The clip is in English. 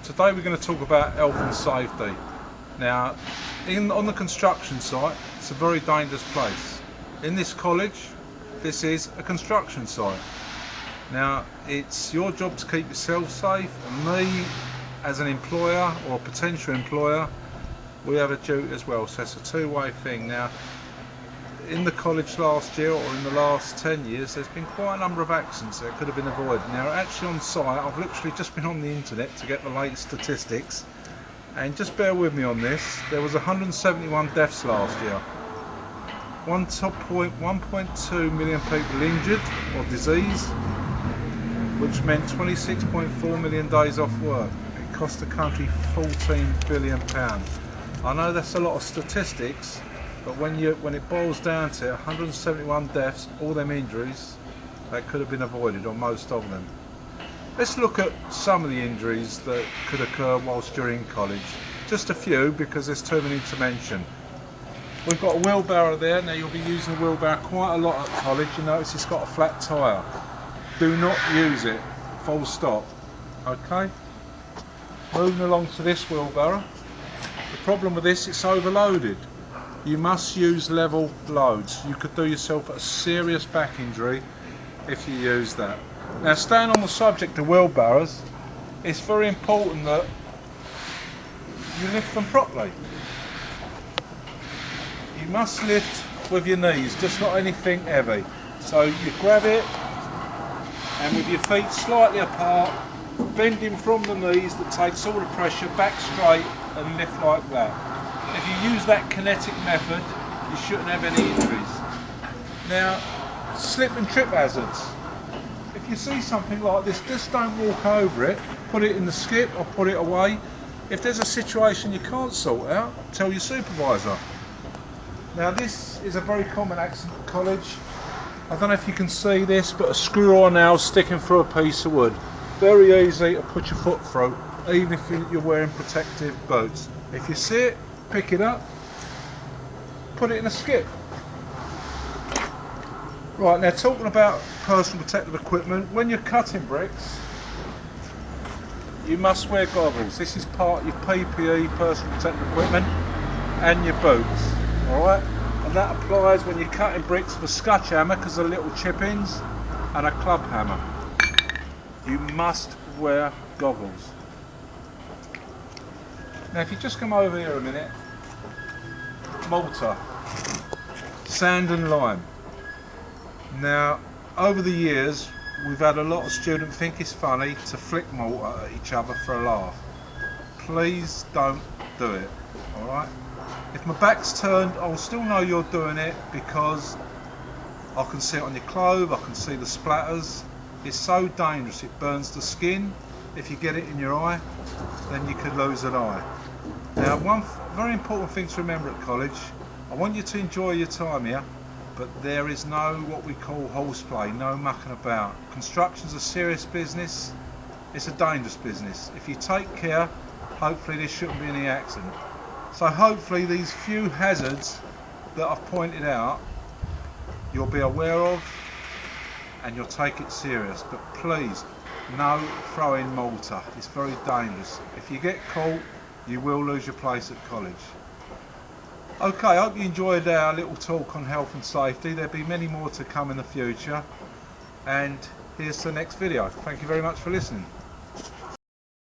Today we're going to talk about health and safety. Now, on the construction site, it's a very dangerous place. In this college, this is a construction site. Now, it's your job to keep yourself safe, and me, as an employer or a potential employer, we have a duty as well. So it's a two-way thing. Now, in the college last year, or in the last 10 years, there's been quite a number of accidents that could have been avoided. Now, actually on site, I've literally just been on the internet to get the latest statistics, and just bear with me on this. There was 171 deaths last year, 1.2 million people injured or diseased, which meant 26.4 million days off work. It cost the country £14 billion. I know that's a lot of statistics, but when it boils down to 171 deaths, all them injuries that could have been avoided, or most of them. Let's look at some of the injuries that could occur whilst you're in college. Just a few, because there's too many to mention. We've got a wheelbarrow there. Now, you'll be using a wheelbarrow quite a lot at college. You notice it's got a flat tyre. Do not use it, full stop. Okay? Moving along to this wheelbarrow. The problem with this, it's overloaded. You must use level loads. You could do yourself a serious back injury if you use that. Now, staying on the subject of wheelbarrows, it's very important that you lift them properly. You must lift with your knees, just not anything heavy. So you grab it, and with your feet slightly apart, bending from the knees, that takes all the pressure back straight, and lift like that. If you use that kinetic method, you shouldn't have any injuries. Now, slip and trip hazards. If you see something like this, just don't walk over it. Put it in the skip or put it away. If there's a situation you can't sort out, tell your supervisor. Now, this is a very common accident at college. I don't know if you can see this, but a screw or nail sticking through a piece of wood. Very easy to put your foot through, even if you're wearing protective boots. If you see it, pick it up, put it in a skip. Right, now talking about personal protective equipment, when you're cutting bricks, you must wear goggles. This is part of your PPE, personal protective equipment, and your boots. Alright? And that applies when you're cutting bricks with a scotch hammer, because they're little chip-ins, and a club hammer. You must wear goggles. Now, if you just come over here a minute, mortar, sand and lime. Now, over the years, we've had a lot of students think it's funny to flick mortar at each other for a laugh. Please don't do it, alright? If my back's turned, I'll still know you're doing it, because I can see it on your clothes, I can see the splatters. It's so dangerous, it burns the skin. If you get it in your eye, then you could lose an eye. Now, one very important thing to remember at college, I want you to enjoy your time here, but there is no what we call horseplay, no mucking about. Construction's a serious business, it's a dangerous business. If you take care, hopefully there shouldn't be any accident. So hopefully these few hazards that I've pointed out, you'll be aware of, and you'll take it serious. But please, no throwing mortar, it's very dangerous. If you get caught, you will lose your place at college. Okay, I hope you enjoyed our little talk on health and safety. There'll be many more to come in the future, and here's the next video. Thank you very much for listening.